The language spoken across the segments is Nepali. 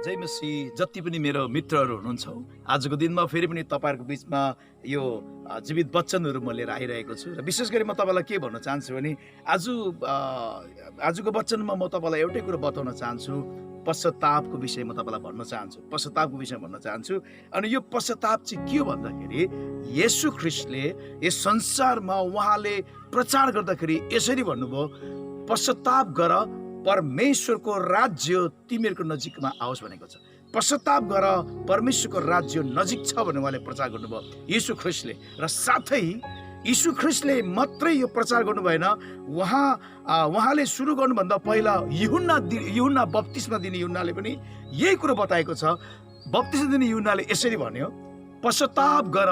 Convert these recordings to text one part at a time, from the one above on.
जय मसीह। जति पनि मेरो मित्रहरू हुनुहुन्छ, आजको दिनमा फेरि पनि तपाईँहरूको बिचमा यो जीवित वचनहरू म लिएर आइरहेको छु। र विशेष गरी म तपाईँलाई के भन्न चाहन्छु भने आजको वचनमा म तपाईँलाई एउटै कुरो बताउन चाहन्छु। पश्चातापको विषय म तपाईँलाई भन्न चाहन्छु। पश्चातापको विषय भन्न चाहन्छु। अनि यो पश्चाताप चाहिँ के हो भन्दाखेरि, येशू ख्रिस्टले यस संसारमा उहाँले प्रचार गर्दाखेरि यसरी भन्नुभयो, पश्चाताप गर, परमेश्वरको राज्य तिमीहरूको नजिकमा आओस् भनेको छ। पश्चाताप गर, परमेश्वरको राज्य नजिक छ भनेर उहाँले प्रचार गर्नुभयो यीशु ख्रिस्टले। र साथै यीशु ख्रिस्टले मात्रै यो प्रचार गर्नु भएन, उहाँले सुरु गर्नुभन्दा पहिला यूहन्ना बप्तिस्मा दिने यूहन्नाले पनि यही कुरो बताएको छ। बप्तिस्मा दिने यूहन्नाले यसरी भन्यो, पश्चाताप गर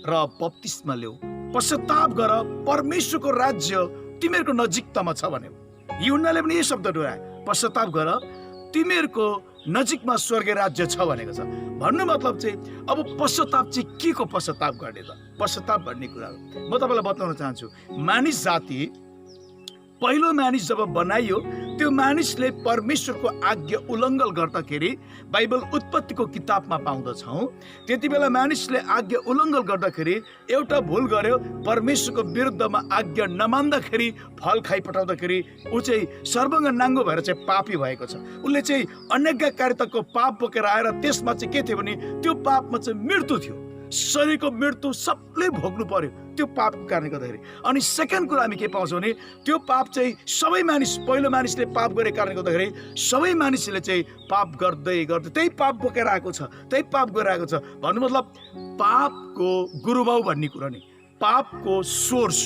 र बप्तिस्मा ल्याऊ, पश्चाताप गर, परमेश्वरको राज्य तिमीहरूको नजिकतामा छ भन्यो। यूहन्नाले पनि यही शब्द दोहोऱ्याए, पश्चाताप गर, तिमीहरूको नजिकमा स्वर्गीय राज्य छ भनेको छ। भन्नु मतलब चाहिँ अब पश्चाताप चाहिँ के को पश्चाताप गर्ने त? पश्चाताप भन्ने कुरा म तपाईँलाई बताउन चाहन्छु। मानिस जाति, पहिलो मानिस जब बनाइयो, त्यो मानिसले परमेश्वरको आज्ञा उल्लङ्घन गर्दाखेरि बाइबल उत्पत्तिको किताबमा पाउँदछौँ। त्यति बेला मानिसले आज्ञा उल्लङ्घन गर्दाखेरि एउटा भुल गर्यो, परमेश्वरको विरुद्धमा आज्ञा नमान्दाखेरि फल खाइपठाउँदाखेरि ऊ चाहिँ सर्वङ्ग नाङ्गो भएर चाहिँ पापी भएको छ। उसले चाहिँ अनैज्ञाकारिताको पाप बोकेर आएर त्यसमा चाहिँ के थियो भने त्यो पापमा चाहिँ मृत्यु थियो, शरीरको मृत्यु सबले भोग्नु पर्यो त्यो पापको कारणले गर्दाखेरि। अनि सेकेन्ड कुरा हामी के पाउँछौँ भने त्यो पाप चाहिँ सबै मानिस, पहिलो मानिसले पाप गरेको कारणले गर्दाखेरि सबै मानिसले चाहिँ पाप गर्दै गर्दै त्यही पाप बोकेर आएको छ, त्यही पाप गरेर आएको छ। भन्नु मतलब पापको गुरुबाउ भन्ने कुरा नि, पापको सोर्स,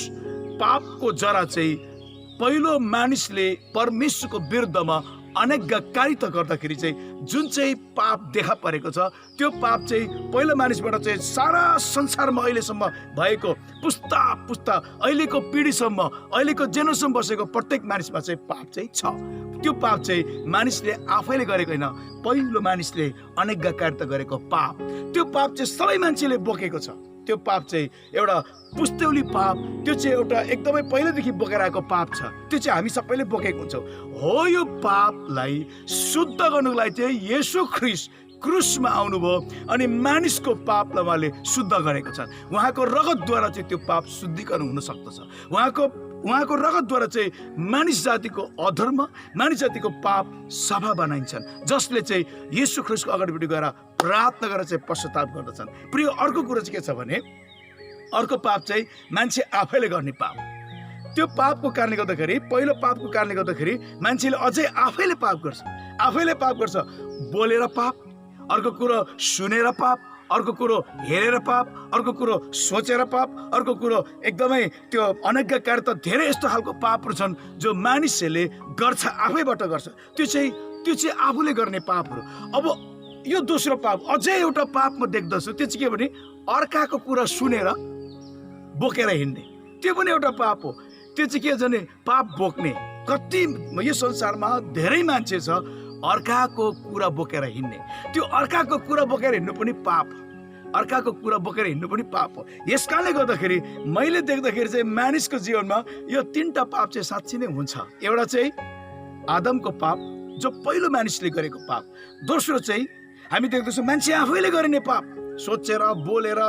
पापको जरा चाहिँ पहिलो मानिसले परमेश्वरको विरुद्धमा अनैज्ञाकारिता गर्दाखेरि चाहिँ जुन चाहिँ पाप देखा परेको छ, त्यो पाप चाहिँ पहिलो मानिसबाट चाहिँ सारा संसारमा अहिलेसम्म भएको पुस्ता पुस्ता अहिलेको पिँढीसम्म, अहिलेको जेनेरेसन बसेको प्रत्येक मानिसमा चाहिँ पाप चाहिँ छ। त्यो पाप चाहिँ मानिसले आफैले गरेको होइन, पहिलो मानिसले अनैज्ञाकारिता गरेको पाप, त्यो पाप चाहिँ सबै मान्छेले बोकेको छ। त्यो पाप चाहिँ एउटा पुस्तौली पाप, त्यो चाहिँ एउटा एकदमै पहिलेदेखि बोकेर आएको पाप छ, त्यो चाहिँ हामी सबैले बोकेको हुन्छौँ। हो, यो पापलाई शुद्ध गर्नुको लागि चाहिँ येशू ख्रिस्ट क्रुसमा आउनुभयो अनि मानिसको पापलाई उहाँले शुद्ध गरेको छ। उहाँको रगतद्वारा चाहिँ त्यो पाप शुद्धिकरण हुन सक्दछ। उहाँको रगतद्वारा चाहिँ मानिस जातिको अधर्म, मानिस जातिको पाप सफा बनाइन्छन्, जसले चाहिँ येशू ख्रिस्टको अगाडिपट्टि गएर प्रार्थना गरेर चाहिँ पश्चाताप गर्दछन्। प्रिय, अर्को कुरा चाहिँ के छ भने, अर्को पाप चाहिँ मान्छे आफैले गर्ने पाप। त्यो पापको कारणले गर्दाखेरि, पहिलो पापको कारणले गर्दाखेरि मान्छेले अझै आफैले पाप गर्छ, आफैले पाप गर्छ। बोलेर पाप, अर्को कुरो सुनेर पाप, अर्को कुरो हेरेर पाप, अर्को कुरो सोचेर पाप, अर्को कुरो एकदमै त्यो अनैज्ञाकारिता, धेरै यस्तो खालको पापहरू छन् जो मानिसहरूले गर्छ, आफैबाट गर्छ। त्यो चाहिँ आफूले गर्ने पापहरू। अब यो दोस्रो पाप, अझै एउटा पाप म देख्दछु, त्यो चाहिँ के भने अर्काको कुरा सुनेर बोकेर हिँड्ने, त्यो पनि एउटा पाप हो। त्यो चाहिँ के भने पाप बोक्ने। कति यो संसारमा धेरै मान्छे छ अर्काको कुरा बोकेर हिँड्ने, त्यो अर्काको कुरा बोकेर हिँड्नु पनि पाप, अर्काको कुरा बोकेर हिँड्नु पनि पाप हो। यस कारणले गर्दाखेरि मैले देख्दाखेरि चाहिँ मानिसको जीवनमा यो तीनटा पाप चाहिँ साँच्चै नै हुन्छ। एउटा चाहिँ आदमको पाप, जो पहिलो मानिसले गरेको पाप। दोस्रो चाहिँ हामी देख्दछौँ मान्छे आफैले गरिने पाप, सोचेर बोलेर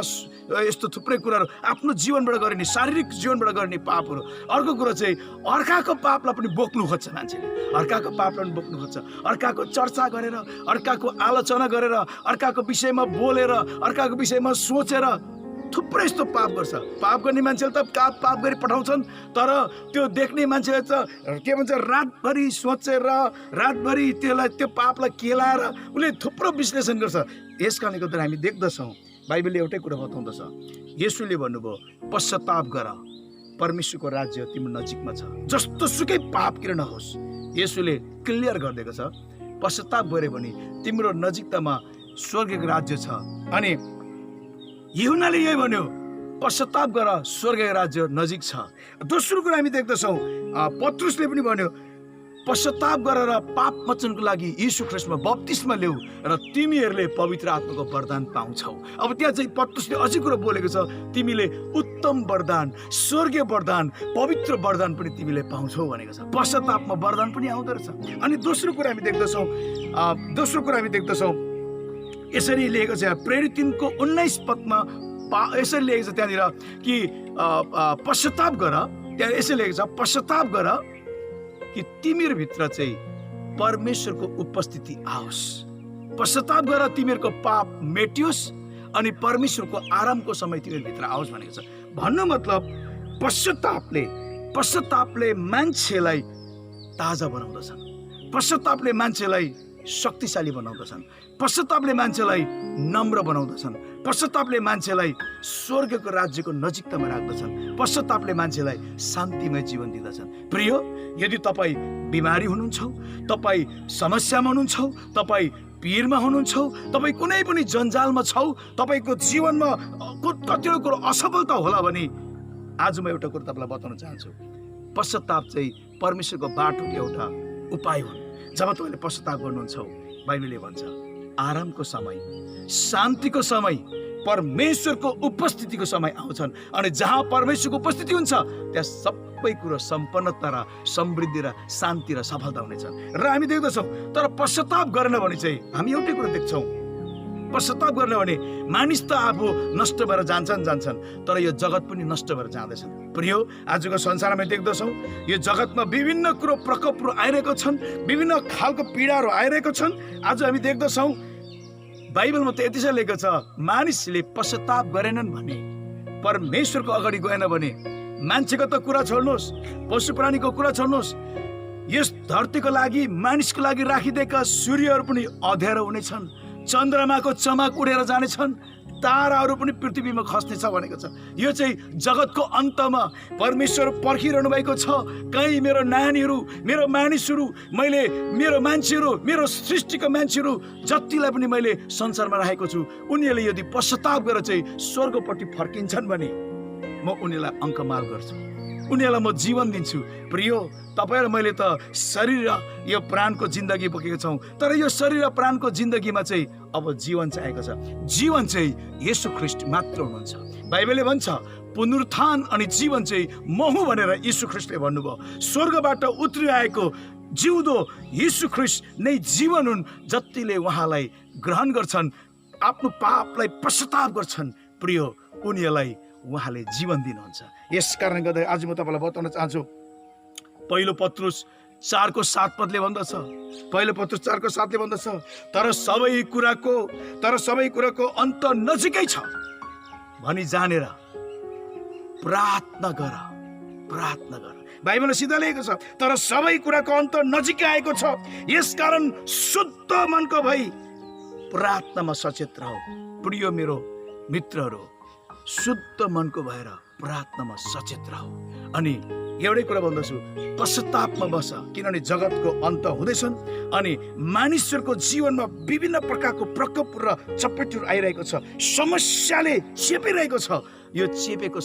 यस्तो थुप्रै कुराहरू आफ्नो जीवनबाट गरिने, शारीरिक जीवनबाट गर्ने पापहरू। अर्को कुरो चाहिँ अर्काको पापलाई पनि बोक्नु खोज्छ मान्छेले, अर्काको पापलाई पनि बोक्नु खोज्छ, अर्काको चर्चा गरेर, अर्काको आलोचना गरेर, अर्काको विषयमा बोलेर, अर्काको विषयमा सोचेर थुप्रै यस्तो पाप गर्छ। पाप गर्ने मान्छेले त पाप गरी पठाउँछन्, तर त्यो देख्ने मान्छेले त के भन्छ, रातभरि सोचेर, रातभरि त्यो पापलाई केलाएर उसले थुप्रो विश्लेषण गर्छ। यस कारणले गर्दा हामी देख्दछौँ बाइबलले एउटै कुरा बताउँदछ, येशूले भन्नुभयो पश्चाताप गर, परमेश्वरको राज्य तिम्रो नजिकमा छ। जस्तो सुकै पाप किन नहोस्, येशूले क्लियर गरिदिएको छ, पश्चाताप गऱ्यो भने तिम्रो नजिकतामा स्वर्गको राज्य छ। अनि यूहन्नाले यही भन्यो, पश्चाताप गर, स्वर्गको राज्य नजिक छ। दोस्रो कुरा हामी देख्दछौँ, पत्रुसले पनि भन्यो, पश्चाताप गरेर पाप मोचनको लागि यीशु ख्रीष्टमा बप्तिस्मा ल्याऊ र तिमीहरूले पवित्र आत्माको वरदान पाउँछौ। अब त्यहाँ चाहिँ पत्रुसले अझै कुरा बोलेको छ, तिमीले उत्तम वरदान, स्वर्गीय वरदान, पवित्र वरदान पनि तिमीले पाउँछौ भनेको छ। पश्चातापमा वरदान पनि आउँदो रहेछ। अनि दोस्रो कुरा हामी देख्दछौँ यसरी लेखेको छ प्रेरित 3को 19 पदमा यसरी लेखेको छ त्यहाँनिर कि पश्चाताप गर। त्यहाँ यसरी लेखेको छ पश्चाताप गर कि तिमीहरूभित्र चाहिँ परमेश्वरको उपस्थिति आओस्। पश्चाताप गर तिमीहरूको पाप मेटियोस् अनि परमेश्वरको आरामको समय तिमीहरूभित्र आओस् भनेको छ। भन्नु मतलब पश्चातापले मान्छेलाई ताजा बनाउँदछन्, पश्चातापले मान्छेलाई शक्तिशाली बनाउँदछन्, पश्चातापले मान्छेलाई नम्र बनाउँदछन्, पश्चातापले मान्छेलाई स्वर्गको राज्यको नजिकतामा राख्दछन्, पश्चातापले मान्छेलाई शान्तिमय जीवन दिँदछन्। प्रिय, यदि तपाईँ बिमारी हुनुहुन्छ, तपाईँ समस्यामा हुनुहुन्छ, तपाईँ पीरमा हुनुहुन्छ, तपाईँ कुनै पनि जन्जालमा छौ, तपाईँको जीवनमा कतिवटा कुरो असफलता होला भने आज म एउटा कुरो तपाईँलाई बताउन चाहन्छु। पश्चाताप चाहिँ परमेश्वरको बाटोको एउटा उपाय हुन्। जब तपाईँले पश्चाताप गर्नुहुन्छ, बाइबलले भन्छ आरामको समय, शान्तिको समय, परमेश्वरको उपस्थितिको समय आउँछन्। अनि जहाँ परमेश्वरको उपस्थिति हुन्छ त्यहाँ सबै कुरो सम्पन्नता र समृद्धि र शान्ति र सफलता हुनेछन्। र हामी देख्दछौँ तर पश्चाताप गरेन भने चाहिँ हामी एउटै कुरो देख्छौँ, पश्चाताप गरेन भने मानिस त आफू नष्ट भएर जान्छन्, तर यो जगत पनि नष्ट भएर जाँदैछन्। प्रियो, आजको संसारमा देख्दछौँ यो जगतमा विभिन्न कुरो प्रकोपहरू आइरहेको छन्, विभिन्न खालको पीडाहरू आइरहेको छन्। आज हामी देख्दछौँ बाइबलमा त यति लेखेको छ मानिसले पश्चाताप गरेनन् भने, परमेश्वरको अगाडि गएन भने, मान्छेको त कुरा छोड्नुहोस्, पशु प्राणीको कुरा छोड्नुहोस्, यस धरतीको लागि मानिसको लागि राखिदिएका सूर्यहरू पनि अँध्यारो हुनेछन्, चन्द्रमाको चमक उडेर जानेछन्, ताराहरू पनि पृथ्वीमा खस्नेछ भनेको छ। यो चाहिँ जगतको अन्तमा परमेश्वर पर्खिरहनु भएको छ। कहीँ मेरो नानीहरू, मेरो मानिसहरू, मेरो मान्छेहरू, मेरो सृष्टिको मान्छेहरू जतिलाई पनि मैले संसारमा राखेको छु, उनीहरूले यदि पश्चाताप गरेर चाहिँ स्वर्गपट्टि फर्किन्छन् भने म उनीहरूलाई अङ्कमाल गर्छु, उनीहरूलाई म जीवन दिन्छु। प्रियो, तपाईँ र मैले त शरीर र यो प्राणको जिन्दगी बोकेको छौँ, तर यो शरीर र प्राणको जिन्दगीमा चाहिँ अब जीवन चाहिएको छ। जीवन चाहिँ येशू ख्रीष्ट मात्र हुनुहुन्छ। बाइबलले भन्छ पुनरुत्थान अनि जीवन चाहिँ म हुँ भनेर येशू ख्रीष्टले भन्नुभयो। स्वर्गबाट उत्रिआएको जिउँदो येशू ख्रीष्ट नै जीवन हुन्। जतिले उहाँलाई ग्रहण गर्छन्, आफ्नो पापलाई पश्चाताप गर्छन्, प्रियो, उनीहरूलाई उहाँले जीवन दिनुहुन्छ। यस कारणले गर्दा आज म तपाईँलाई बताउन चाहन्छु, पहिलो पत्रुस 4:7 भन्दछ, पहिलो पत्रुस 4:7 भन्दछ तर सबै कुराको अन्त नजिकै छ भनी जानेर प्रार्थना गर। बाइबलमा सिधा लेखेको छ तर सबै कुराको अन्त नजिकै आएको छ, यसकारण शुद्ध मनको भई प्रार्थनामा सचेत रह। प्रिय मेरो मित्रहरू, शुद्ध मनको भएर प्रार्थनामा सचेत रह। अनि एउटै कुरा भन्दछु, पश्चातापमा बस, किनभने जगतको अन्त हुँदैछन् अनि मानिसहरूको जीवनमा विभिन्न प्रकारको प्रकोप र चपेटहरू आइरहेको छ, समस्याले चेपिरहेको छ। यो चेपिरहेको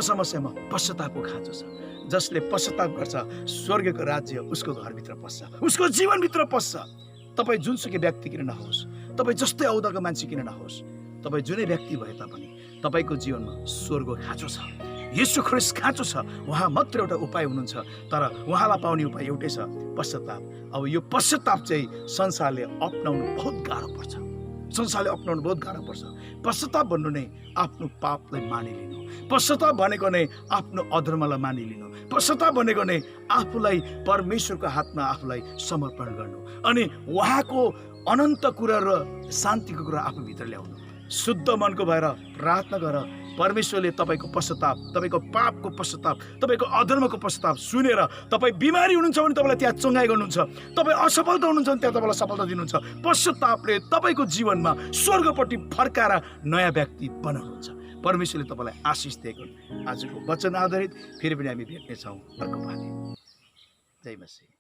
समस्यामा पश्चातापको खाँचो छ। जसले पश्चाताप गर्छ स्वर्गको राज्य उसको घरभित्र पस्छ, उसको जीवनभित्र पस्छ। तपाईँ जुनसुकै व्यक्ति किन नहोस्, तपाईँ जस्तै औदाको मान्छे किन नहोस्, तपाईँ जुनै व्यक्ति भए तापनि तपाईँको जीवनमा स्वर्ग खाँचो छ, येशू ख्रीष्ट खाँचो छ। उहाँ मात्र एउटा उपाय हुनुहुन्छ, तर उहाँलाई पाउने उपाय एउटै छ, पश्चाताप। अब यो पश्चाताप चाहिँ संसारले अपनाउनु बहुत गाह्रो पर्छ। पश्चाताप भन्नु नै आफ्नो पापलाई मानिलिनु, पश्चाताप भनेको नै आफ्नो अधर्मलाई मानिलिनु, पश्चाताप भनेको नै आफूलाई परमेश्वरको हातमा आफूलाई समर्पण गर्नु अनि उहाँको अनन्त कुरा र शान्तिको कुरा आफूभित्र ल्याउनु। शुद्ध मनको भएर प्रार्थना गर। परमेश्वरले तपाईँको पश्चाताप, तपाईँको पापको पश्चाताप, तपाईँको अधर्मको पश्चाताप सुनेर, तपाईँ बिमारी हुनुहुन्छ भने तपाईँलाई त्यहाँ चङ्गाइ गर्नुहुन्छ, तपाईँ असफलता हुनुहुन्छ भने त्यहाँ तपाईँलाई सफलता दिनुहुन्छ। पश्चातापले तपाईँको जीवनमा स्वर्गपट्टि फर्काएर नयाँ व्यक्ति बनाउनुहुन्छ। परमेश्वरले तपाईँलाई आशिष दिएको। आजको वचन आधारित फेरि पनि हामी भेट्नेछौँ अर्को पालि। जय मसीह।